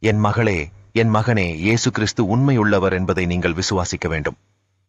என் மகளே, என் மகனே, இயேசு கிறிஸ்து உண்மையுள்ளவர் என்பதை நீங்கள் விசுவாசிக்க வேண்டும்.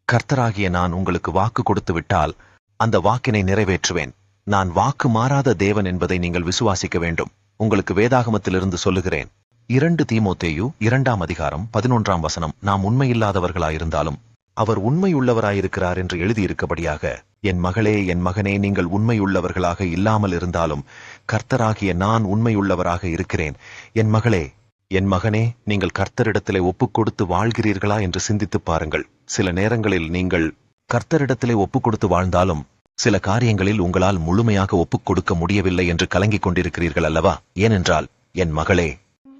கர்த்தராகிய நான் உங்களுக்கு வாக்கு கொடுத்து விட்டால் அந்த வாக்கினை நிறைவேற்றுவேன். நான் வாக்கு மாறாத தேவன் என்பதை நீங்கள் விசுவாசிக்க வேண்டும். உங்களுக்கு வேதாகமத்திலிருந்து சொல்லுகிறேன். 2 தீமோத்தேயு 2ஆம் அதிகாரம் 11ஆம் வசனம். நாம் உண்மையில்லாதவர்களாயிருந்தாலும் அவர் உண்மையுள்ளவராயிருக்கிறார் என்று எழுதியிருக்கபடியாக, என் மகளே, என் மகனே, நீங்கள் உண்மையுள்ளவர்களாக இல்லாமல் இருந்தாலும் கர்த்தராகிய நான் உண்மையுள்ளவராக இருக்கிறேன். என் மகளே, என் மகனே, நீங்கள் கர்த்தரிடத்திலே ஒப்புக் கொடுத்து வாழ்கிறீர்களா என்று சிந்தித்துப் பாருங்கள். சில நேரங்களில் நீங்கள் கர்த்தரிடத்திலே ஒப்புக் கொடுத்து வாழ்ந்தாலும் சில காரியங்களில் உங்களால் முழுமையாக ஒப்புக் கொடுக்க முடியவில்லை என்று கலங்கிக் கொண்டிருக்கிறீர்கள் அல்லவா? ஏனென்றால் என் மகளே,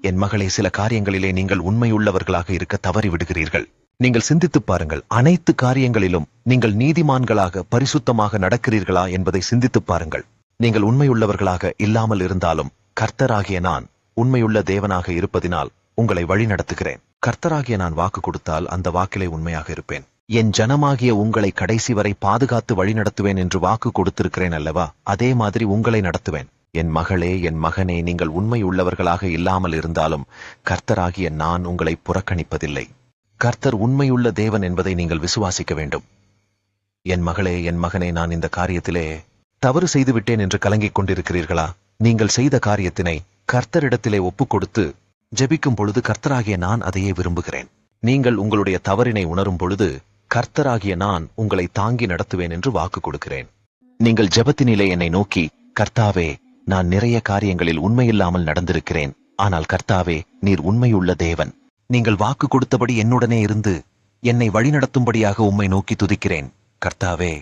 என் மகளே, சில காரியங்களிலே நீங்கள் உண்மையுள்ளவர்களாக இருக்க தவறிவிடுகிறீர்கள். நீங்கள் சிந்தித்துப் பாருங்கள். அனைத்து காரியங்களிலும் நீங்கள் நீதிமான்களாக பரிசுத்தமாக நடக்கிறீர்களா என்பதை சிந்தித்துப் பாருங்கள். நீங்கள் உண்மையுள்ளவர்களாக இல்லாமல் இருந்தாலும் கர்த்தராகிய நான் உண்மையுள்ள தேவனாக இருப்பதினால் உங்களை வழி நடத்துகிறேன். கர்த்தராகிய நான் வாக்கு கொடுத்தால் அந்த வாக்கிலே உண்மையாக இருப்பேன். என் ஜனமாகிய உங்களை கடைசி வரை பாதுகாத்து வழி நடத்துவேன் என்று வாக்கு கொடுத்திருக்கிறேன் அல்லவா? அதே மாதிரி உங்களை நடத்துவேன். என் மகளே, என் மகனே, நீங்கள் உண்மை உள்ளவர்களாக இல்லாமல் இருந்தாலும் கர்த்தராகிய நான் உங்களை புறக்கணிப்பதில்லை. கர்த்தர் உண்மையுள்ள தேவன் என்பதை நீங்கள் விசுவாசிக்க வேண்டும். என் மகளே, என் மகனே, நான் இந்த காரியத்திலே தவறு செய்துவிட்டேன் என்று கலங்கிக் கொண்டிருக்கிறீர்களா? நீங்கள் செய்த காரியத்தினை கர்த்தரிடத்திலே ஒப்புக் கொடுத்து ஜெபிக்கும் பொழுது கர்த்தராகிய நான் அதையே விரும்புகிறேன். நீங்கள் உங்களுடைய தவறினை உணரும் பொழுது கர்த்தராகிய நான் உங்களை தாங்கி நடத்துவேன் என்று வாக்கு கொடுக்கிறேன். நீங்கள் ஜெபத்தினிலே என்னை நோக்கி, கர்த்தாவே, நான் நிறைய காரியங்களில் உண்மையில்லாமல் நடந்திருக்கிறேன், ஆனால் கர்த்தாவே, நீர் உண்மையுள்ள தேவன். நீங்கள் வாக்கு கொடுத்தபடி என்னுடனே இருந்து என்னை வழிநடத்தும்படியாக உம்மை நோக்கி துதிக்கிறேன். கர்த்தாவே,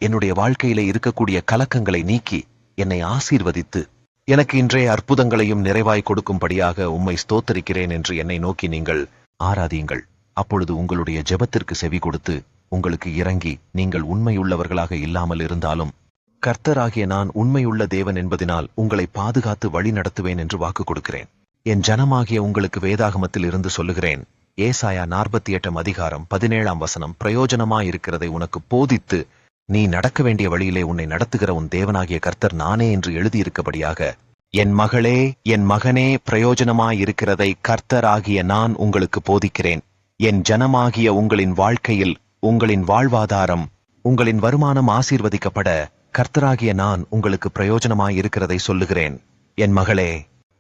என்னுடைய வாழ்க்கையிலே இருக்கக்கூடிய கலக்கங்களை நீக்கி என்னை ஆசீர்வதித்து எனக்கு இன்றைய அற்புதங்களையும் நிறைவாய் கொடுக்கும்படியாக உம்மை ஸ்தோத்தரிக்கிறேன் என்று என்னை நோக்கி நீங்கள் ஆராதியுங்கள். அப்பொழுது உங்களுடைய ஜெபத்திற்கு செவி கொடுத்து உங்களுக்கு இறங்கி, நீங்கள் உண்மையுள்ளவர்களாக இல்லாமல் இருந்தாலும் கர்த்தராகிய நான் உண்மையுள்ள தேவன் என்பதினால் உங்களை பாதுகாத்து வழி நடத்துவேன் என்று வாக்கு கொடுக்கிறேன். என் ஜனமாகிய உங்களுக்கு வேதாகமத்தில் இருந்து சொல்லுகிறேன். ஏசாயா 48ஆம் அதிகாரம் 17ஆம் வசனம். பிரயோஜனமாயிருக்கிறதை உனக்கு போதித்து நீ நடக்க வேண்டிய வழியிலே உன்னை நடத்துகிற உன் தேவனாகிய கர்த்தர் நானே என்று எழுதியிருக்கபடியாக, என் மகளே, என் மகனே, பிரயோஜனமாயிருக்கிறதை கர்த்தராகிய நான் உங்களுக்கு போதிக்கிறேன். என் ஜனமாகிய உங்களின் வாழ்க்கையில் உங்களின் வாழ்வாதாரம், உங்களின் வருமானம் ஆசீர்வதிக்கப்பட கர்த்தராகிய நான் உங்களுக்கு பிரயோஜனமாயிருக்கிறதை சொல்லுகிறேன். என் மகளே,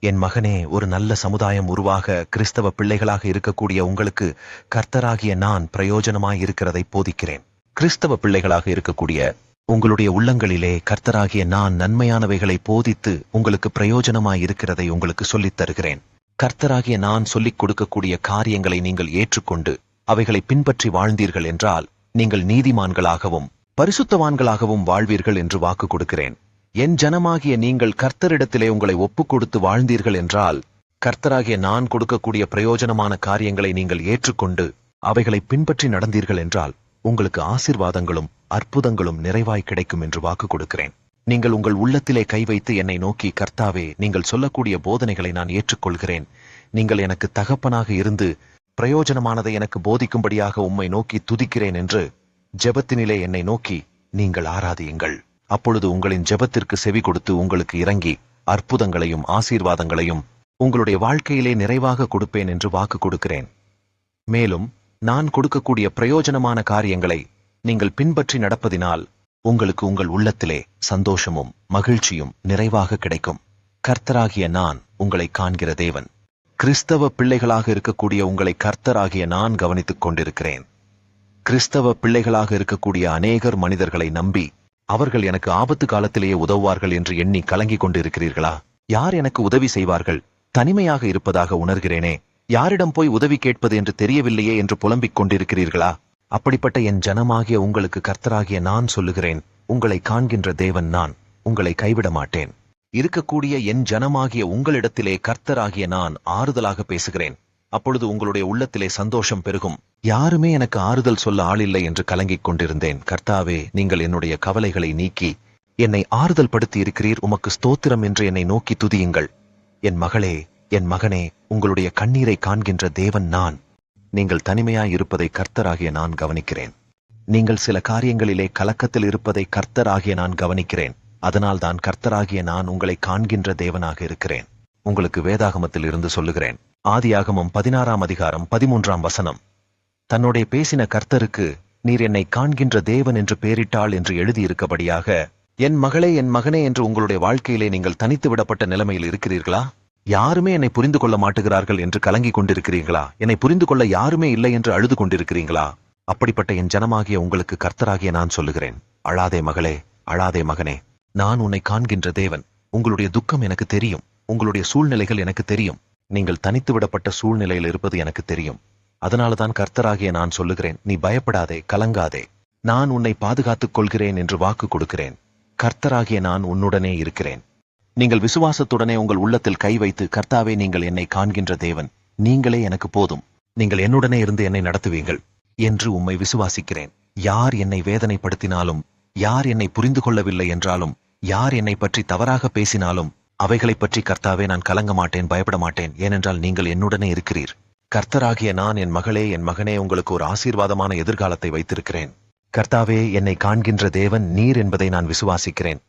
என் மகனே, ஒரு நல்ல சமுதாயம் உருவாக கிறிஸ்தவ பிள்ளைகளாக இருக்கக்கூடிய உங்களுக்கு கர்த்தராகிய நான் பிரயோஜனமாயிருக்கிறதை போதிக்கிறேன். கிறிஸ்தவ பிள்ளைகளாக இருக்கக்கூடிய உங்களுடைய உள்ளங்களிலே கர்த்தராகிய நான் நன்மையானவைகளை போதித்து உங்களுக்கு பிரயோஜனமாயிருக்கிறதை உங்களுக்கு சொல்லித் தருகிறேன். கர்த்தராகிய நான் சொல்லிக் கொடுக்கக்கூடிய காரியங்களை நீங்கள் ஏற்றுக்கொண்டு அவைகளை பின்பற்றி வாழ்ந்தீர்கள் என்றால் நீங்கள் நீதிமான்களாகவும் பரிசுத்தவான்களாகவும் வாழ்வீர்கள் என்று வாக்கு கொடுக்கிறேன். என் ஜனமாகிய நீங்கள் கர்த்தரிடத்திலே உங்களை ஒப்புக் கொடுத்து வாழ்ந்தீர்கள் என்றால் கர்த்தராகிய நான் கொடுக்கக்கூடிய பிரயோஜனமான காரியங்களை நீங்கள் ஏற்றுக்கொண்டு அவைகளை பின்பற்றி நடந்தீர்கள் என்றால் உங்களுக்கு ஆசீர்வாதங்களும் அற்புதங்களும் நிறைவாய் கிடைக்கும் என்று வாக்கு கொடுக்கிறேன். நீங்கள் உங்கள் உள்ளத்திலே கை வைத்து என்னை நோக்கி, கர்த்தாவே, நீங்கள் சொல்லக்கூடிய போதனைகளை நான் ஏற்றுக்கொள்கிறேன். நீங்கள் எனக்கு தகப்பனாக இருந்து பிரயோஜனமானதை எனக்கு போதிக்கும்படியாக உம்மை நோக்கி துதிக்கிறேன் என்று ஜெபத்தினிலே என்னை நோக்கி நீங்கள் ஆராதியுங்கள். அப்பொழுது உங்களின் ஜெபத்திற்கு செவி கொடுத்து உங்களுக்கு இறங்கி அற்புதங்களையும் ஆசீர்வாதங்களையும் உங்களுடைய வாழ்க்கையிலே நிறைவாக கொடுப்பேன் என்று வாக்கு கொடுக்கிறேன். மேலும் நான் கொடுக்கக்கூடிய பிரயோஜனமான காரியங்களை நீங்கள் பின்பற்றி நடப்பதினால் உங்களுக்கு உங்கள் உள்ளத்திலே சந்தோஷமும் மகிழ்ச்சியும் நிறைவாக கிடைக்கும். கர்த்தராகிய நான் உங்களை காண்கிற தேவன். கிறிஸ்தவ பிள்ளைகளாக இருக்கக்கூடிய உங்களை கர்த்தராகிய நான் கவனித்துக் கொண்டிருக்கிறேன். கிறிஸ்தவ பிள்ளைகளாக இருக்கக்கூடிய அநேகர் மனிதர்களை நம்பி அவர்கள் எனக்கு ஆபத்து காலத்திலேயே உதவுவார்கள் என்று எண்ணி கலங்கிக் கொண்டிருக்கிறீர்களா? யார் எனக்கு உதவி செய்வார்கள்? தனிமையாக இருப்பதாக உணர்கிறேனே, யாரிடம் போய் உதவி கேட்பது என்று தெரியவில்லையே என்று புலம்பிக் கொண்டிருக்கிறீர்களா? அப்படிப்பட்ட என் ஜனமாகிய உங்களுக்கு கர்த்தராகிய நான் சொல்லுகிறேன், உங்களை காண்கின்ற தேவன் நான், உங்களை கைவிட மாட்டேன். இருக்கக்கூடிய என் ஜனமாகிய உங்களிடத்திலே கர்த்தராகிய நான் ஆறுதலாக பேசுகிறேன். அப்பொழுது உங்களுடைய உள்ளத்திலே சந்தோஷம் பெருகும். யாருமே எனக்கு ஆறுதல் சொல்ல ஆளில்லை என்று கலங்கிக் கொண்டிருந்தேன். கர்த்தாவே, நீங்கள் என்னுடைய கவலைகளை நீக்கி என்னை ஆறுதல் படுத்தி இருக்கிறீர், உமக்கு ஸ்தோத்திரம் என்று என்னை நோக்கி துதியுங்கள். என் மகளே, என் மகனே, உங்களுடைய கண்ணீரை காண்கின்ற தேவன் நான். நீங்கள் தனிமையாய் இருப்பதை கர்த்தராகிய நான் கவனிக்கிறேன். நீங்கள் சில காரியங்களிலே கலக்கத்தில் இருப்பதை கர்த்தராகிய நான் கவனிக்கிறேன். அதனால்தான் கர்த்தராகிய நான் உங்களை காண்கின்ற தேவனாக இருக்கிறேன். உங்களுக்கு வேதாகமத்தில் இருந்து சொல்லுகிறேன். ஆதியாகமம் 16ஆம் அதிகாரம் 13ஆம் வசனம். தன்னோடே பேசின கர்த்தருக்கு நீர் என்னை காண்கின்ற தேவன் என்று பெயரிட்டாள் என்று எழுதியிருக்கபடியாக, என் மகளே என் மகனே என்று உங்களுடைய வாழ்க்கையிலே நீங்கள் தனித்து விடப்பட்ட நிலைமையில் இருக்கிறீர்களா? யாருமே என்னை புரிந்து கொள்ள மாட்டுகிறார்கள் என்று கலங்கிக் கொண்டிருக்கிறீர்களா? என்னை புரிந்து கொள்ள யாருமே இல்லை என்று அழுது கொண்டிருக்கிறீங்களா? அப்படிப்பட்ட என் ஜனமாகிய உங்களுக்கு கர்த்தராகிய நான் சொல்லுகிறேன், அழாதே மகளே, அழாதே மகனே. நான் உன்னை காண்கின்ற தேவன். உங்களுடைய துக்கம் எனக்கு தெரியும். உங்களுடைய சூழ்நிலைகள் எனக்கு தெரியும். நீங்கள் தனித்து விடப்பட்ட சூழ்நிலையில் இருப்பது எனக்கு தெரியும். அதனால்தான் கர்த்தராகிய நான் சொல்லுகிறேன், நீ பயப்படாதே, கலங்காதே. நான் உன்னை பாதுகாத்துக் கொள்கிறேன் என்று வாக்கு கொடுக்கிறேன். கர்த்தராகிய நான் உன்னுடனே இருக்கிறேன். நீங்கள் விசுவாசத்துடனே உங்கள் உள்ளத்தில் கை வைத்து, கர்த்தாவே நீங்கள் என்னை காண்கின்ற தேவன், நீங்களே எனக்கு போதும், நீங்கள் என்னுடனே இருந்து என்னை நடத்துவீங்கள் என்று உம்மை விசுவாசிக்கிறேன். யார் என்னை வேதனைப்படுத்தினாலும், யார் என்னை புரிந்து கொள்ளவில்லை என்றாலும், யார் என்னை பற்றி தவறாக பேசினாலும், அவைகளைப் பற்றி கர்த்தாவே நான் கலங்க மாட்டேன், பயப்பட மாட்டேன். ஏனென்றால் நீங்கள் என்னுடனே இருக்கிறீர். கர்த்தராகிய நான் என் மகளே என் மகனே உங்களுக்கு ஒரு ஆசீர்வாதமான எதிர்காலத்தை வைத்திருக்கிறேன். கர்த்தாவே என்னை காண்கின்ற தேவன் நீர் என்பதை நான் விசுவாசிக்கிறேன்.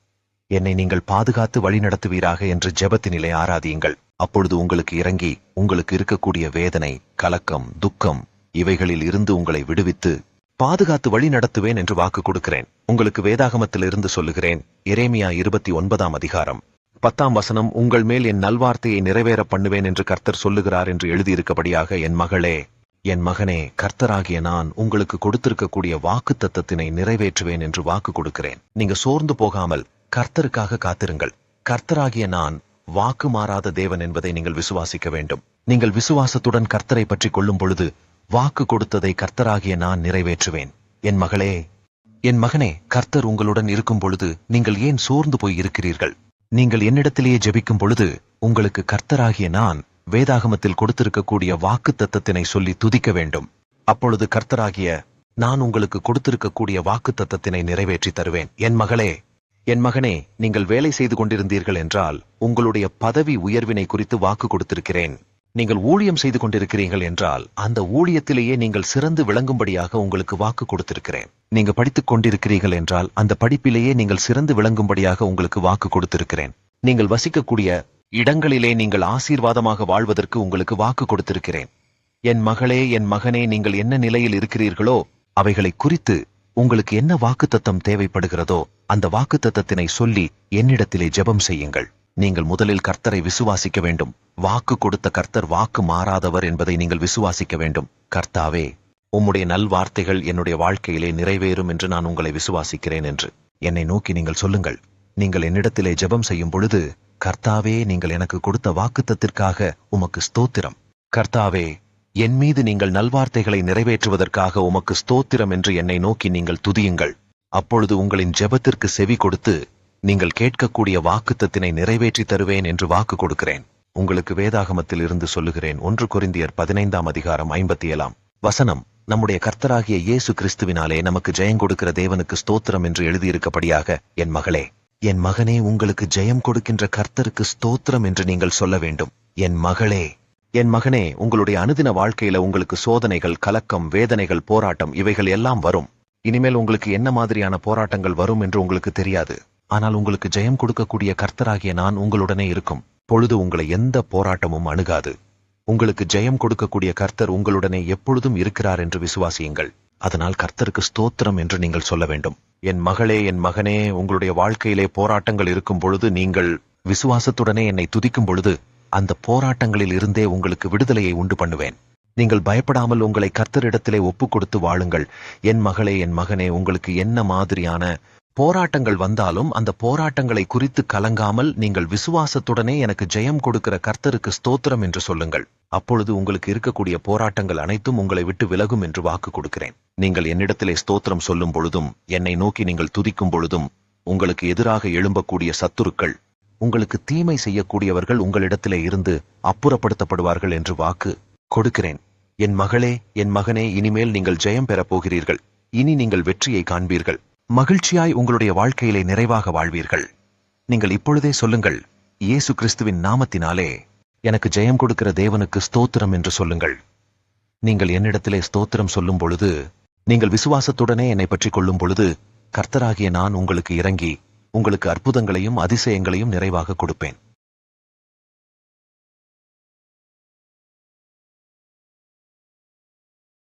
என்னை நீங்கள் பாதுகாத்து வழிநடத்துவீராக என்று ஜெபத்தினிலே ஆராதியுங்கள். அப்பொழுது உங்களுக்கு இறங்கி உங்களுக்கு இருக்கக்கூடிய வேதனை, கலக்கம், துக்கம் இவைகளில் இருந்து உங்களை விடுவித்து பாதுகாத்து வழி நடத்துவேன் என்று வாக்கு கொடுக்கிறேன். உங்களுக்கு வேதாகமத்திலிருந்து சொல்லுகிறேன். எரேமியா 29ஆம் அதிகாரம் 10ஆம் வசனம், உங்கள் மேல் என் நல்வார்த்தையை நிறைவேற பண்ணுவேன் என்று கர்த்தர் சொல்லுகிறார் என்று எழுதியிருக்கபடியாக, என் மகளே என் மகனே, கர்த்தராகிய நான் உங்களுக்கு கொடுத்திருக்கக்கூடிய வாக்கு தத்தத்தினை நிறைவேற்றுவேன் என்று வாக்கு கொடுக்கிறேன். நீங்க சோர்ந்து போகாமல் கர்த்தருக்காக காத்திருங்கள். கர்த்தராகிய நான் வாக்கு மாறாத தேவன் என்பதை நீங்கள் விசுவாசிக்க வேண்டும். நீங்கள் விசுவாசத்துடன் கர்த்தரை பற்றி கொள்ளும் பொழுது வாக்கு கொடுத்ததை கர்த்தராகிய நான் நிறைவேற்றுவேன். என் மகளே என் மகனே, கர்த்தர் உங்களுடன் இருக்கும் பொழுது நீங்கள் ஏன் சோர்ந்து போய் இருக்கிறீர்கள்? நீங்கள் என்னிடத்திலேயே ஜெபிக்கும் பொழுது உங்களுக்கு கர்த்தராகிய நான் வேதாகமத்தில் கொடுத்திருக்கக்கூடிய வாக்கு தத்தத்தினை சொல்லி துதிக்க வேண்டும். அப்பொழுது கர்த்தராகிய நான் உங்களுக்கு கொடுத்திருக்கக்கூடிய வாக்கு தத்தத்தினை நிறைவேற்றி தருவேன். என் மகளே என் மகனே, நீங்கள் வேலை செய்து கொண்டிருந்தீர்கள் என்றால் உங்களுடைய பதவி உயர்வினை குறித்து வாக்கு கொடுத்திருக்கிறேன். நீங்கள் ஊழியம் செய்து கொண்டிருக்கிறீர்கள் என்றால் அந்த ஊழியத்திலேயே நீங்கள் சிறந்து விளங்கும்படியாக உங்களுக்கு வாக்கு கொடுத்திருக்கிறேன். நீங்க படித்துக் கொண்டிருக்கிறீர்கள் என்றால் அந்த படிப்பிலேயே நீங்கள் சிறந்து விளங்கும்படியாக உங்களுக்கு வாக்கு கொடுத்திருக்கிறேன். நீங்கள் வசிக்கக்கூடிய இடங்களிலே நீங்கள் ஆசீர்வாதமாக வாழ்வதற்கு உங்களுக்கு வாக்கு கொடுத்திருக்கிறேன். என் மகளே என் மகனே, நீங்கள் என்ன நிலையில் இருக்கிறீர்களோ அவைகளை குறித்து உங்களுக்கு என்ன வாக்குத்தத்தம் தேவைப்படுகிறதோ அந்த வாக்குத்தத்தத்தினை சொல்லி என்னிடத்திலே ஜெபம் செய்யுங்கள். நீங்கள் முதலில் கர்த்தரை விசுவாசிக்க வேண்டும். வாக்கு கொடுத்த கர்த்தர் வாக்கு மாறாதவர் என்பதை நீங்கள் விசுவாசிக்க வேண்டும். கர்த்தாவே, உம்முடைய நல்வார்த்தைகள் என்னுடைய வாழ்க்கையிலே நிறைவேறும் என்று நான் உங்களை விசுவாசிக்கிறேன் என்று என்னை நோக்கி நீங்கள் சொல்லுங்கள். நீங்கள் என்னிடத்திலே ஜெபம் செய்யும் பொழுது, கர்த்தாவே நீங்கள் எனக்கு கொடுத்த வாக்குத்தத்திற்காக உமக்கு ஸ்தோத்திரம். கர்த்தாவே, என் மீது நீங்கள் நல்வார்த்தைகளை நிறைவேற்றுவதற்காக உமக்கு ஸ்தோத்திரம் என்று என்னை நோக்கி நீங்கள் துதியுங்கள். அப்பொழுது உங்களின் ஜெபத்திற்கு செவி கொடுத்து நீங்கள் கேட்கக்கூடிய வாக்குத்தத்தினை நிறைவேற்றி தருவேன் என்று வாக்கு கொடுக்கிறேன். உங்களுக்கு வேதாகமத்தில் இருந்து சொல்லுகிறேன். 1 கொரிந்தியர் 15ஆம் அதிகாரம் 57ஆம் வசனம், நம்முடைய கர்த்தராகிய இயேசு கிறிஸ்துவினாலே நமக்கு ஜெயம் கொடுக்கிற தேவனுக்கு ஸ்தோத்திரம் என்று எழுதியிருக்கபடியாக, என் மகளே என் மகனே, உங்களுக்கு ஜெயம் கொடுக்கின்ற கர்த்தருக்கு ஸ்தோத்திரம் என்று நீங்கள் சொல்ல வேண்டும். என் மகளே என் மகனே, உங்களுடைய அனுதின வாழ்க்கையில உங்களுக்கு சோதனைகள், கலக்கம், வேதனைகள், போராட்டம் இவைகள் எல்லாம் வரும். இனிமேல் உங்களுக்கு என்ன மாதிரியான போராட்டங்கள் வரும் என்று உங்களுக்கு தெரியாது. ஆனால் உங்களுக்கு ஜெயம் கொடுக்கக்கூடிய கர்த்தராகிய நான் உங்களுடனே இருக்கும் பொழுது உங்களை எந்த போராட்டமும் அணுகாது. உங்களுக்கு ஜெயம் கொடுக்கக்கூடிய கர்த்தர் உங்களுடனே எப்பொழுதும் இருக்கிறார் என்று விசுவாசியுங்கள். அதனால் கர்த்தருக்கு ஸ்தோத்திரம் என்று நீங்கள் சொல்ல வேண்டும். என் மகளே என் மகனே, உங்களுடைய வாழ்க்கையிலே போராட்டங்கள் இருக்கும் பொழுது நீங்கள் விசுவாசத்துடனே என்னை துதிக்கும் பொழுது அந்த போராட்டங்களில் இருந்தே உங்களுக்கு விடுதலையை உண்டு பண்ணுவேன். நீங்கள் பயப்படாமல் உங்களை கர்த்தரிடத்திலே ஒப்புக் கொடுத்து வாழுங்கள். என் மகளே என் மகனே, உங்களுக்கு என்ன மாதிரியான போராட்டங்கள் வந்தாலும் அந்த போராட்டங்களை குறித்து கலங்காமல் நீங்கள் விசுவாசத்துடனே எனக்கு ஜெயம் கொடுக்கிற கர்த்தருக்கு ஸ்தோத்திரம் என்று சொல்லுங்கள். அப்பொழுது உங்களுக்கு இருக்கக்கூடிய போராட்டங்கள் அனைத்தும் உங்களை விட்டு விலகும் என்று வாக்கு கொடுக்கிறேன். நீங்கள் என்னிடத்திலே ஸ்தோத்திரம் சொல்லும் பொழுதும் என்னை நோக்கி நீங்கள் துதிக்கும் பொழுதும் உங்களுக்கு எதிராக எழும்பக்கூடிய சத்துருக்கள், உங்களுக்கு தீமை செய்யக்கூடியவர்கள் உங்களிடத்திலே இருந்து அப்புறப்படுத்தப்படுவார்கள் என்று வாக்கு கொடுக்கிறேன். என் மகளே என் மகனே, இனிமேல் நீங்கள் ஜெயம் பெறப் போகிறீர்கள். இனி நீங்கள் வெற்றியை காண்பீர்கள். மகிழ்ச்சியாய் உங்களுடைய வாழ்க்கையிலே நிறைவாக வாழ்வீர்கள். நீங்கள் இப்பொழுதே சொல்லுங்கள், இயேசு கிறிஸ்துவின் நாமத்தினாலே எனக்கு ஜெயம் கொடுக்கிற தேவனுக்கு ஸ்தோத்திரம் என்று சொல்லுங்கள். நீங்கள் என்னிடத்திலே ஸ்தோத்திரம் சொல்லும் பொழுது, நீங்கள் விசுவாசத்துடனே என்னை பற்றி கொள்ளும் பொழுது, கர்த்தராகிய நான் உங்களுக்கு இறங்கி உங்களுக்கு அற்புதங்களையும் அதிசயங்களையும் நிறைவாக கொடுப்பேன்.